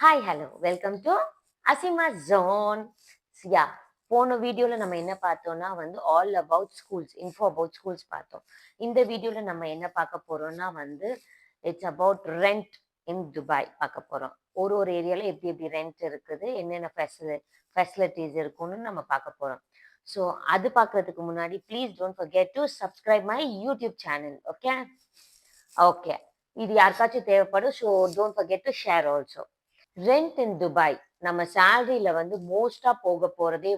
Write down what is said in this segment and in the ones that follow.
Hi hello welcome to Asima Zone. Ya, போன வீடியோவில் நம்ம என்ன பார்த்தோம்னா all about schools, info about schools பார்த்தோம். இந்த வீடியோவில் நம்ம என்ன பார்க்க போறோம்னா it's about rent in Dubai பார்க்க போறோம். ஒரு ஒரு ஏரியாவில் எப்படி எப்படி ரெண்ட் இருக்குது, என்னென்ன ஃபெசிலிட்டிஸ் இருக்குன்னு நம்ம பார்க்க போறோம். ஸோ அது பார்க்கறதுக்கு முன்னாடி please don't forget to subscribe my YouTube channel. Okay okay, இது யாருக்காச்சும் தேவைப்படும். So don't forget to share also. Rent in Dubai, நம்ம சேலரியில மோஸ்டா போக போறதே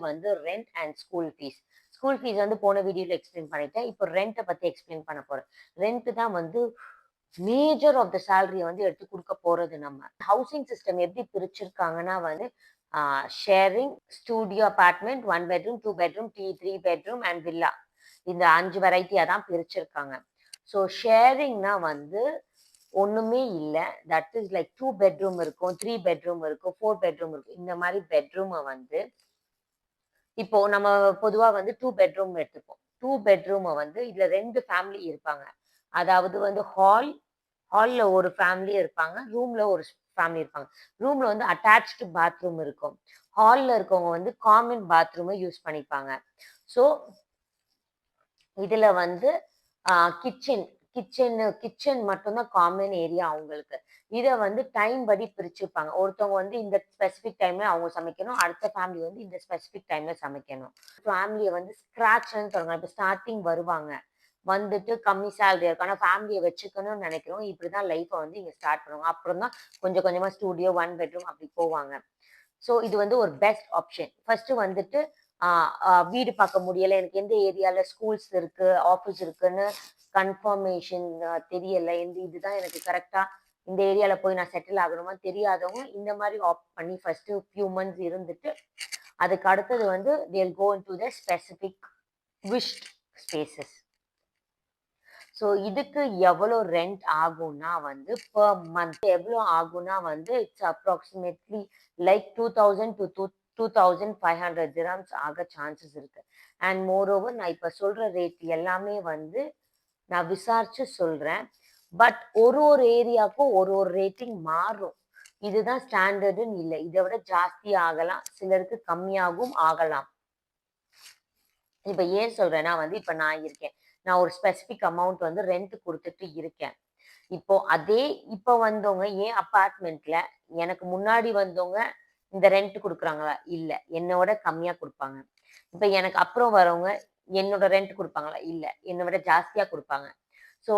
rent and school fees. School fees போன வீடியோல எக்ஸ்பிளைன் பண்ணிட்டேன். இப்போ ரெண்ட்டை பத்தி எக்ஸ்பிளைன் பண்ண போறேன். ரெண்ட் தான் மேஜர் ஆஃப் த சேலரியை எடுத்து கொடுக்க போறது. நம்ம ஹவுசிங் சிஸ்டம் எப்படி பிரிச்சிருக்காங்கன்னா sharing, studio apartment, 1 bedroom, 2 bedroom, 3 bedroom and villa, இந்த 5 வெரைட்டியா தான் பிரிச்சிருக்காங்க. ஸோ ஷேரிங்னா ஒண்ணுமே இல்லை. தட் இஸ் லைக் 2 bedroom இருக்கும், 3 bedroom இருக்கும், 4 bedroom இருக்கும். இந்த மாதிரி பெட்ரூமை இப்போ நம்ம பொதுவா 2 bedroom எடுத்துப்போம். 2 bedroom-அ இதுல 2 ஃபேமிலி இருப்பாங்க. அதாவது ஹால்ல ஒரு ஃபேமிலி இருப்பாங்க, ரூம்ல ஒரு ஃபேமிலி இருப்பாங்க. ரூம்ல அட்டாச்டு பாத்ரூம் இருக்கும். ஹால்ல இருக்கவங்க காமன் பாத்ரூமை யூஸ் பண்ணிப்பாங்க. ஸோ இதுல கிச்சன் கிச்சன் மட்டும்தான் காமன் ஏரியா அவங்களுக்கு. இதை டைம் படி பிரிச்சுப்பாங்க. ஒருத்தவங்க இந்த ஸ்பெசிபிக் டைம்ல அவங்க சமைக்கணும், அடுத்த ஃபேமிலி இந்த ஸ்பெசிபிக் டைம்ல சமைக்கணும். ஃபேமிலியை ஸ்கிராச்னு சொல்றாங்க. இப்போ ஸ்டார்டிங் வருவாங்க, கம்மி சேலரி இருக்கும், ஆனால் ஃபேமிலியை வச்சுக்கணும்னு நினைக்கிறோம். இப்படிதான் லைஃப்பை இங்க ஸ்டார்ட் பண்ணுவாங்க. அப்புறம் தான் கொஞ்சம் கொஞ்சமா ஸ்டூடியோ, 1 bedroom அப்படி போவாங்க. ஸோ இது ஒரு பெஸ்ட் ஆப்ஷன். ஃபர்ஸ்ட் வீடு பார்க்க முடியல, எனக்கு எந்த ஏரியால ஸ்கூல்ஸ் இருக்கு, ஆஃபீஸ் இருக்குன்னு கன்ஃபர்மேஷன் தெரியல, இதுதான் எனக்கு கரெக்டா இந்த ஏரியால போய் நான் செட்டில் ஆகணுமா தெரியாதவங்க இந்த மாதிரி ஆப்ட் பண்ணி ஃபர்ஸ்ட் ஃபியூ மந்த்ஸ் இருந்துட்டு அதுக்கு அடுத்தது they'll go into the specific wished spaces. So இதுக்கு எவ்வளோ ரெண்ட் ஆகும்னா per month எவ்வளோ ஆகும்னா it's approximately like 2000 to 2500 dirhams ஆக சான்சஸ் இருக்கு. அண்ட் மோர் ஓவர் நான் இப்போ சொல்ற ரேட் எல்லாமே நான் விசாரிச்சு சொல்றேன். பட் ஒரு ஒரு ஏரியாவுக்கும் ஒரு ஒரு ரேட்டிங் மாறும். இதுதான் ஸ்டாண்டர்டுன்னு இல்லை, இதை விட ஜாஸ்தி ஆகலாம், சிலருக்கு கம்மியாகவும் ஆகலாம். இப்ப ஏன் சொல்றேன்னா இப்ப நான் இருக்கேன், நான் ஒரு ஸ்பெசிபிக் அமௌண்ட் ரெண்ட் கொடுத்துட்டு இருக்கேன். இப்போ வந்தவங்க ஏன் அப்பார்ட்மெண்ட்ல எனக்கு முன்னாடி வந்தவங்க இந்த ரெண்ட் கொடுக்குறாங்களா? இல்ல, என்னோட கம்மியா கொடுப்பாங்க. இப்ப எனக்கு அப்புறம் வரவங்க என்னோட ரெண்ட் கொடுப்பாங்களா? இல்ல, என்னை விட ஜாஸ்தியா கொடுப்பாங்க. ஸோ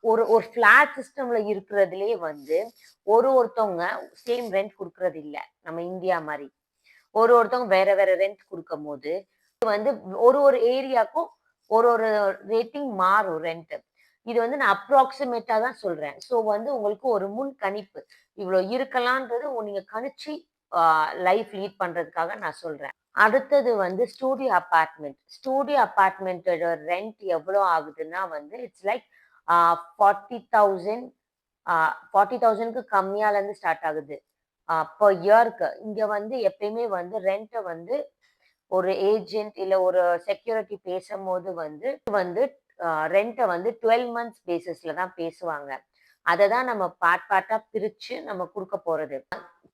ஒரு ஒரு ஃபிளாட் சிஸ்டம்ல இருக்கிறதுலே ஒருத்தவங்க சேம் ரெண்ட் கொடுக்கறது இல்ல. நம்ம இந்தியா மாதிரி ஒருத்தவங்க வேற வேற ரெண்ட் கொடுக்கும் போது ஒரு ஒரு ஏரியாக்கும் ஒரு ஒரு ரேட்டிங் மாறும் ரெண்ட். இது நான் அப்ராக்சிமேட்டா தான் சொல்றேன். ஸோ உங்களுக்கு ஒரு முன் கணிப்பு இவ்வளோ இருக்கலான்றது நீங்க கணிச்சு லைஃப் லீட் பண்றதுக்காக நான் சொல்றேன். அடுத்தது ஸ்டூடியோ அபார்ட்மெண்ட். ஸ்டூடியோ அபார்ட்மெண்ட்டோட ரெண்ட் எவ்வளோ ஆகுதுன்னா இட்ஸ் லைக் 40,000, 40,000க்கு கம்மியால இருந்து ஸ்டார்ட் ஆகுது per இயர்க்கு. இங்க எப்பயுமே ரெண்ட்டை ஒரு ஏஜென்ட் இல்ல ஒரு செக்யூரிட்டி பேசும்போது ரெண்ட்டை 12 months பேசிஸ்ல தான் பேசுவாங்க. அதை தான் நம்ம பார்ட்டா பிரிச்சு நம்ம கொடுக்க போறது.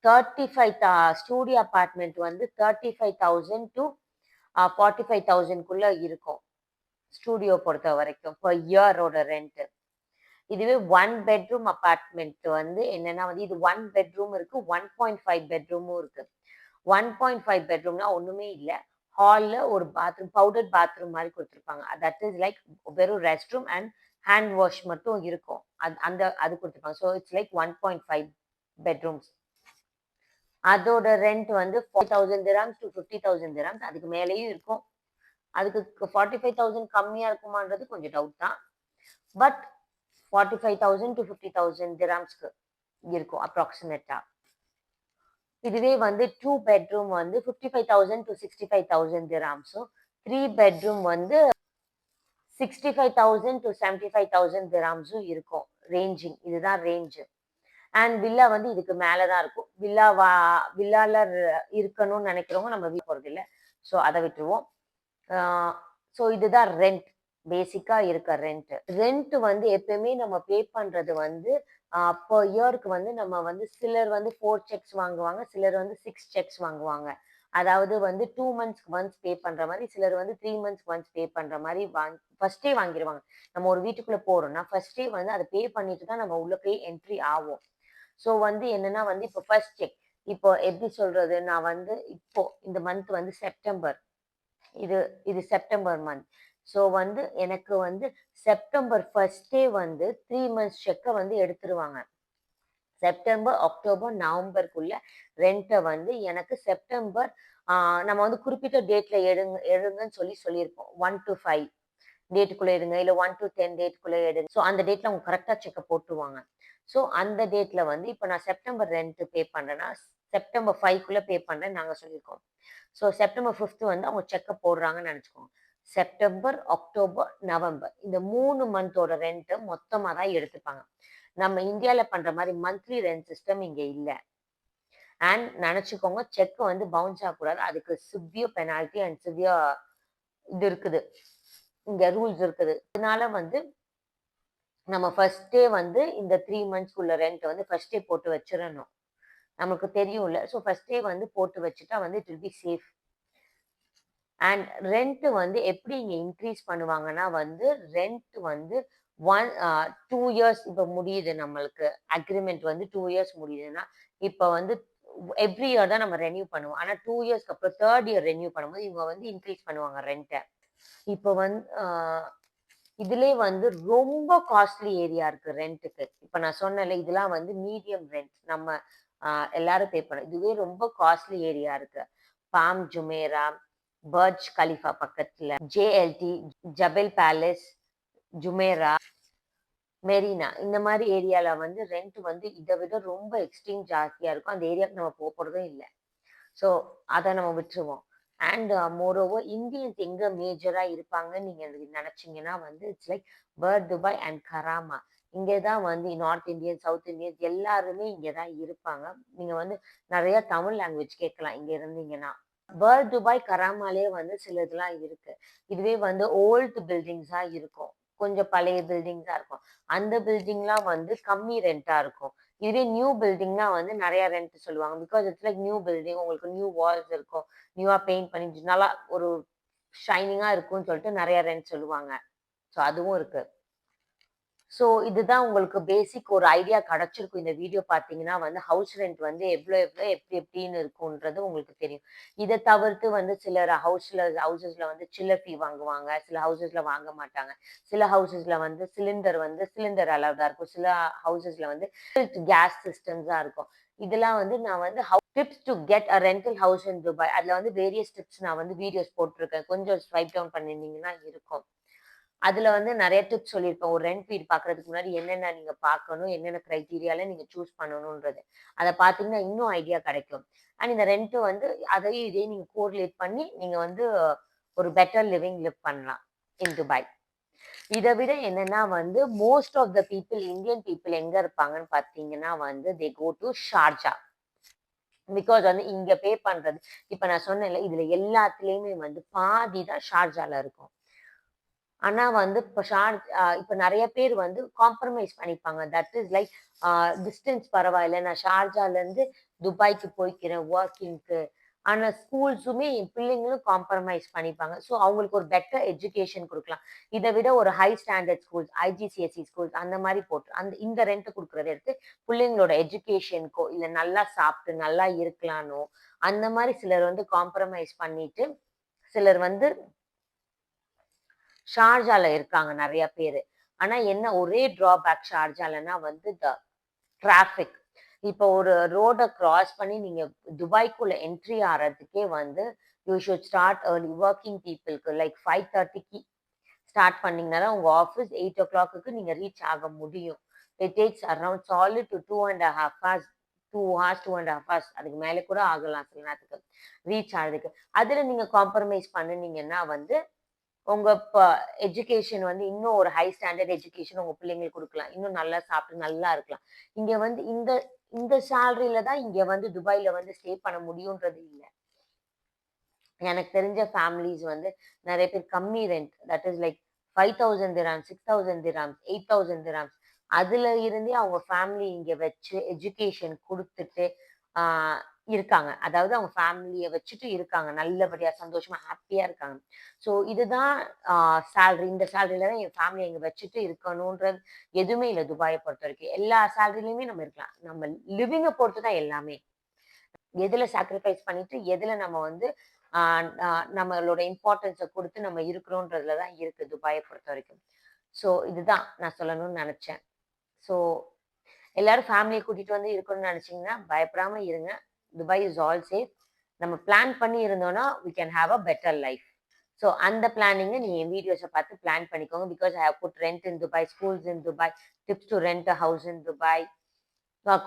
35 ஸ்டூடியோ அபார்ட்மெண்ட் 35,000 to 45,000க்குள்ள இருக்கும் ஸ்டூடியோ பொறுத்த வரைக்கும் per இயரோட ரெண்ட். இதுவே 1 bedroom அபார்ட்மெண்ட் என்னன்னா இது 1 bedroom இருக்கு, 1.5 bedroom-ம் இருக்கு. 1.5 bedroomனா ஒண்ணுமே இல்ல, ஹால்ல ஒரு பாத்ரூம், பவுடர் பாத்ரூம் மாதிரி கொடுத்துருப்பாங்க. தட் இஸ் லைக் வெறும் rest room and hand wash மட்டும் இருக்கும். அது கொடுத்துருப்பாங்க. So it's like 1.5 bedrooms. அதோட ரெண்ட் 40,000 dirhams to 50,000 dirhams, அதுக்கு மேலேயும் இருக்கும். அதுக்கு 45,000 கம்மியா இருக்குமான்றது கொஞ்சம் டவுட் தான். பட் 45,000 to 50,000 dirhamsக்கு இருக்கும் அப்ராக்சிமேட்டா. இதுவே 2 bedroom 55,000 to 65,000 dirhams-ம், 3 bedroom 65,000 to 75,000 dirhams-ம் இருக்கும். ரேஞ்சிங் இதுதான் ரேஞ்சு. அண்ட் வில்லா இதுக்கு மேலதான் இருக்கும். வில்லால இருக்கணும்னு நினைக்கிறவங்க நம்ம வீட்டு போறது இல்லை, ஸோ அதை விட்டுருவோம். ஸோ இதுதான் ரெண்ட், பேசிக்கா இருக்க ரெண்ட். ரெண்ட் எப்பயுமே நம்ம பே பண்றது பர் இயருக்கு வந்து நம்ம வந்து சிலர் வந்து 4 செக்ஸ் வாங்குவாங்க, சிலர் வந்து 6 செக்ஸ் வாங்குவாங்க. அதாவது வந்து 2 மந்த்ஸ்க்கு ஒன்ஸ் பே பண்ற மாரி, சிலர் வந்து 3 மந்த்ஸ்க்கு ஒன்ஸ் பே பண்ற மாரி ஃபர்ஸ்ட்டே வாங்கிருவாங்க. நம்ம ஒரு வீட்டுக்குள்ள போறோம்னா, ஃபர்ஸ்ட்டே வந்து அத பே பண்ணிட்டு தான் நம்ம உள்ள போய் என்ட்ரி ஆவோம். ஸோ வந்து என்னன்னா வந்து இப்போ ஃபர்ஸ்ட் செக். இப்போ எப்படி சொல்றது? நான் வந்து இப்போ இந்த மந்த் வந்து செப்டம்பர். இது இது செப்டம்பர் மந்த். ஸோ வந்து எனக்கு வந்து செப்டம்பர் ஃபர்ஸ்ட்டே வந்து 3 மந்த்ஸ் செக்க வந்து எடுத்துருவாங்க. செப்டம்பர், அக்டோபர், நவம்பருக்குள்ள ரென்ட்ட வந்து எனக்கு செப்டம்பர் நம்ம வந்து குறிப்பிட்ட டேட்ல எடுங்கன்னு சொல்லியிருப்போம். 1 டூ 5 டேட்டுக்குள்ள எடுங்க. இல்ல 1 டூ 10 டேட்குள்ள எடுங்க. ஸோ அந்த டேட்ல அவங்க கரெக்ட்டா செக்க போட்டுருவாங்க. ஸோ அந்த டேட்ல வந்து இப்ப நான் செப்டம்பர் ரென்ட் பே பண்றேன்னா, செப்டம்பர் 5க்குள்ள பே பண்றேன்னு நாங்க சொல்லியிருக்கோம். ஸோ செப்டம்பர் 5த் வந்து அவங்க செக்க போடுறாங்கன்னு நெனச்சுக்கோங்க. செப்டம்பர், அக்டோபர், நவம்பர் இந்த 3 மந்தோட ரென்ட்ட மொத்தமா தான் எடுத்துப்பாங்க. நம்ம இந்தியால பண்ற மாரி மந்த்லி ரென்ட் சிஸ்டம் இங்க இல்ல. அண்ட் நெனச்சுக்கோங்க செக் வந்து பவுன்ஸ் ஆகக்கூடாது. அதுக்கு சிவியர் பெனால்டி அண்ட் சிவியர் இது இருக்குது. இங்க ரூல்ஸ் இருக்குது. அதனால வந்து நம்ம ஃபர்ஸ்ட்டே வந்து இந்த 3 மந்த்ஸ்க்குள்ள ரென்ட் வந்து ஃபர்ஸ்ட்டே போட்டு வச்சிரணும். நமக்கு தெரியும்ல. ஸோ ஃபர்ஸ்ட்டே வந்து போட்டு வச்சுட்டா வந்து it will be safe. And rent வந்து எப்படி இங்க இன்க்ரீஸ் பண்ணுவாங்கன்னா வந்து, ரென்ட் வந்து 2 இயர்ஸ் இப்ப முடியுது நம்மளுக்கு. அக்ரீமெண்ட் வந்து 2 இயர்ஸ் முடியுதுன்னா, இப்ப வந்து எவ்ரி இயர் தான் நம்ம ரெனியூ பண்ணுவோம். ஆனா 2 இயர்ஸ்க்கு அப்புறம் 3 இயர் ரெனியூ பண்ணும்போது இவங்க வந்து இன்க்ரீஸ் பண்ணுவாங்க ரென்ட்ட. இப்ப வந்து இதுலயே வந்து ரொம்ப காஸ்ட்லி ஏரியா இருக்கு ரென்ட்டுக்கு. இப்ப நான் சொன்னேன்ல, இதெல்லாம் வந்து மீடியம் ரென்ட். நம்ம அ எல்லாரும் பே பண்ண இதுவே ரொம்ப காஸ்ட்லி ஏரியா இருக்கு. பாம் ஜுமேரா, பர்ஜ் கலிஃபா பக்கத்துல, ஜேஎல்டி, ஜபல் பேலஸ், ஜுமேரா, மெரினா இந்த மாரி ஏரியால வந்து ரென்ட் வந்து இத விட ரொம்ப எக்ஸ்ட்ரீம் ஜாஸ்தியா இருக்கும். அந்த ஏரியாவுக்கு நம்ம போறதும் இல்ல. ஸோ அத நம்ம விட்டுருவோம். அண்ட் மோரோவர் இந்தியன்ஸ் எங்க மேஜரா இருப்பாங்கன்னு நீங்க நினைச்சீங்கன்னா வந்து it's like Dubai and Karama. இங்க தான் வந்து நார்த் இந்தியன், சவுத் இந்தியன்ஸ் எல்லாருமே இங்க தான் இருப்பாங்க. நீங்க வந்து நெறைய தமிழ் லாங்குவேஜ் கேட்கலாம் இங்க இருந்தீங்கன்னா. துபாய், கராமாலயே வந்து சில இதெல்லாம் இருக்கு. இதுவே வந்து ஓல்ட் பில்டிங்ஸா இருக்கும். கொஞ்சம் பழைய பில்டிங்ஸா இருக்கும். அந்த பில்டிங்லாம் வந்து கம்மி ரென்ட்டா இருக்கும். இதுவே நியூ பில்டிங்னா வந்து நெறைய ரென்ட் சொல்லுவாங்க. Because it's like new building. உங்களுக்கு நியூ வால்ஸ் இருக்கும். நியூவா பெயிண்ட் பண்ணி நல்லா ஒரு ஷைனிங்கா இருக்கும்னு சொல்லிட்டு நெறைய ரென்ட் சொல்லுவாங்க. ஸோ அதுவும் இருக்கு. ஸோ இதுதான் உங்களுக்கு பேசிக் ஒரு ஐடியா கிடைச்சிருக்கும். இந்த வீடியோ பார்த்தீங்கன்னா வந்து ஹவுஸ் ரென்ட் வந்து எவ்ளோ எப்படின்னு இருக்கும்ன்றது உங்களுக்கு தெரியும். இத தவிர்த்து வந்து சிலர் ஹவுசஸ்ல வந்து சில்லர் ஃபீ வாங்குவாங்க. சில ஹவுசஸ்ல வாங்க மாட்டாங்க. சில ஹவுசஸ்ல வந்து சிலிண்டர் அலவுடா இருக்கும். சில ஹவுசஸ்ல வந்து கேஸ் சிஸ்டம்ஸா இருக்கும். இதெல்லாம் வந்து நான் வந்து tips to get a rental house in Dubai. அதுல வந்து வேரியஸ் டிப்ஸ் நான் வந்து வீடியோஸ் போட்டுருக்கேன். கொஞ்சம் ஸ்வைப் டவுன் பண்ணியிருந்தீங்கன்னா இருக்கும். அதுல வந்து நெறைய டிப்ஸ் சொல்லியிருப்பேன். ஒரு ரெண்ட் வீடு பார்க்கறதுக்கு முன்னாடி என்னென்ன நீங்க பார்க்கணும், என்னென்ன கிரைட்டீரியால நீங்க சூஸ் பண்ணணும்ன்றது. அத பார்த்தீங்கன்னா இன்னும் ஐடியா கிடைக்கும். அண்ட் இந்த ரெண்ட் வந்து அதையும் இதையும் நீங்க கோரிலேட் பண்ணி நீங்க வந்து ஒரு பெட்டர் லிவிங் லிவ் பண்ணலாம் இன் துபாய். இத விட என்னன்னா வந்து most of the people Indian people எங்க இருப்பாங்கன்னு பார்த்தீங்கன்னா வந்து they go to Sharjah. Because வந்து இங்க பே பண்றது இப்ப நான் சொன்னேன்ல, இதுல எல்லாத்துலயுமே வந்து பாதி தான் ஷார்ஜால இருக்கும். ஆனா வந்து இப்ப நெறைய பேர் வந்து காம்ப்ரமைஸ் பண்ணிப்பாங்க. தட் இஸ் லைக் டிஸ்டன்ஸ் பரவாயில்ல. நான் ஷார்ஜாலருந்து துபாய்க்கு போய்க்கிறேன் வொர்க்கிங்க்கு. ஆனா ஸ்கூல்ஸுமே என் பிள்ளைங்களும் காம்ப்ரமைஸ் பண்ணிப்பாங்க. ஸோ அவங்களுக்கு ஒரு பெட்டர் எஜுகேஷன் குடுக்கலாம். இத விட ஒரு ஹை ஸ்டாண்டர்ட் ஸ்கூல்ஸ், ஐஜிசிஎஸ்இ ஸ்கூல்ஸ் அந்த மாரி போட்டு இந்த ரெண்ட் குடுக்குறத எடுத்து பிள்ளைங்களோட எஜுகேஷனுக்கோ, இல்ல நல்லா சாப்ட்டு நல்லா இருக்கலானோ, அந்த மாரி சிலர் வந்து காம்ப்ரமைஸ் பண்ணிட்டு, சிலர் வந்து ஷார்ஜால இருக்காங்க நெறைய பேரு. ஆனா என்ன ஒரே ட்ராபேக் ஷார்ஜாலன்னா வந்து டிராஃபிக். இப்போ ஒரு ரோட கிராஸ் பண்ணி நீங்க துபாய்க்குள்ள என்ட்ரி ஆறதுக்கே வந்து you should start early. Working பீப்பிள்க்கு லைக் 5:30க்கு ஸ்டார்ட் பண்ணீங்கன்னா தான் உங்க ஆஃபீஸ் 8:00க்கு நீங்க ரீச் ஆக முடியும். It takes around solid 2 1/2 hours 2 hours 2 1/2 hours அதுக்கு மேல கூட ஆகலாம் சில நேரத்துக்கு ரீச் ஆகுறதுக்கு. அதுல நீங்க காம்ப்ரமைஸ் பண்ணுனீங்கன்னா வந்து உங்க எஜுகேஷன் வந்து இன்னும் ஒரு ஹை ஸ்டாண்டர்ட் எஜுகேஷன் உங்க பிள்ளைங்களுக்கு குடுக்கலாம். இன்னும் நல்லா சாப்பிட்டு நல்லா இருக்கலாம். இங்க வந்து இந்த இந்த சேலரில தான் இங்க வந்து துபாய்ல வந்து ஸ்டே பண்ண முடியும்ன்றது இல்ல. எனக்கு தெரிஞ்ச ஃபேமிலிஸ் வந்து நெறைய பேர் கம்மி rent that is like 5,000 dirhams, 6,000 dirhams, 8,000 dirhams அதுல இருந்தே அவங்க ஃபேமிலி இங்க வச்சு எஜுகேஷன் குடுத்துட்டு இருக்காங்க. அதாவது அவங்க ஃபேமிலிய வச்சுட்டு இருக்காங்க. நல்லபடியா, சந்தோஷமா, ஹேப்பியா இருக்காங்க. ஸோ இதுதான் சேலரி. இந்த சேலரில தான் என் ஃபேமிலிய இங்க வச்சுட்டு இருக்கணுன்றது எதுவுமே இல்ல துபாய பொறுத்தவரைக்கும். எல்லா சேலரிலயுமே நம்ம இருக்கலாம். நம்ம லிவிங்க பொறுத்து தான் எல்லாமே. எதுல சாக்ரிஃபைஸ் பண்ணிட்டு, எதுல நம்ம வந்து ஆ அ நம்மளோட இம்பார்ட்டன்ஸ குடுத்து நம்ம இருக்கிறோன்றதுல தான் இருக்கு துபாய பொறுத்தவரைக்கும். ஸோ இதுதான் நான் சொல்லணும்னு நெனச்சேன். ஸோ எல்லாரும் ஃபேமிலிய கூட்டிட்டு வந்து இருக்கணும்னு நெனச்சீங்கன்னா, பயப்படாம இருங்க. Dubai is all safe. நம்ம பிளான் பண்ணி இருந்தோம்னா, we can have a better life. So அந்த பிளானிங்க நீங்க என் வீடியோஸ பார்த்து பிளான் பண்ணிக்கோங்க. Because I have put rent in Dubai, schools in Dubai, tips to rent a house in Dubai,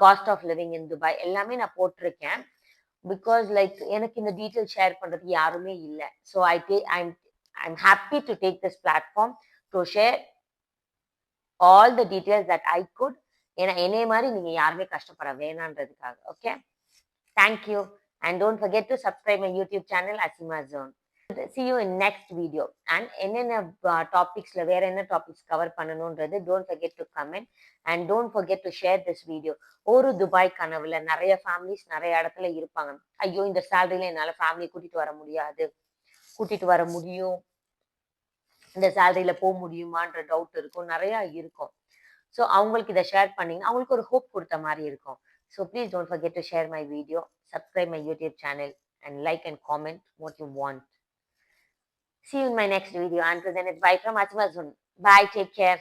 cost of living in Dubai எல்லாமே நான் போட்டிருக்கேன். பிகாஸ் லைக் எனக்கு இந்த டீட்டெயில் ஷேர் பண்றதுக்கு யாருமே இல்ல. So I'm happy to take this platform to share all the details that I could. ஏன்னா என்னைய மாரி நீங்க யாருமே கஷ்டப்பட வேணான்றதுக்காக. Okay. Thank you. And don't forget to subscribe my YouTube channel Asima Zone. See you in next video. And என்னென்ன டாபிக்ஸ்ல வேற என்ன டாபிக்ஸ் கவர் பண்ணணும்ன்றது don't forget to comment and don't forget to share this video. ஒரு Dubai கனவுல நிறைய families நிறைய இடத்துல இருப்பாங்க. ஐயோ இந்த சேலரியில என்னால ஃபேமிலி கூட்டிட்டு வர முடியாது, கூட்டிட்டு வர முடியும், இந்த சேலரியில போக முடியுமான்ற டவுட் இருக்கும், நிறைய இருக்கும். ஸோ அவங்களுக்கு இதை ஷேர் பண்ணீங்கன்னா அவங்களுக்கு ஒரு ஹோப் கொடுத்த மாதிரி இருக்கும். So please don't forget to share my video, subscribe my YouTube channel and like and comment what you want. See you in my next video. Until then, it's bye from Asma Zun. Bye, take care.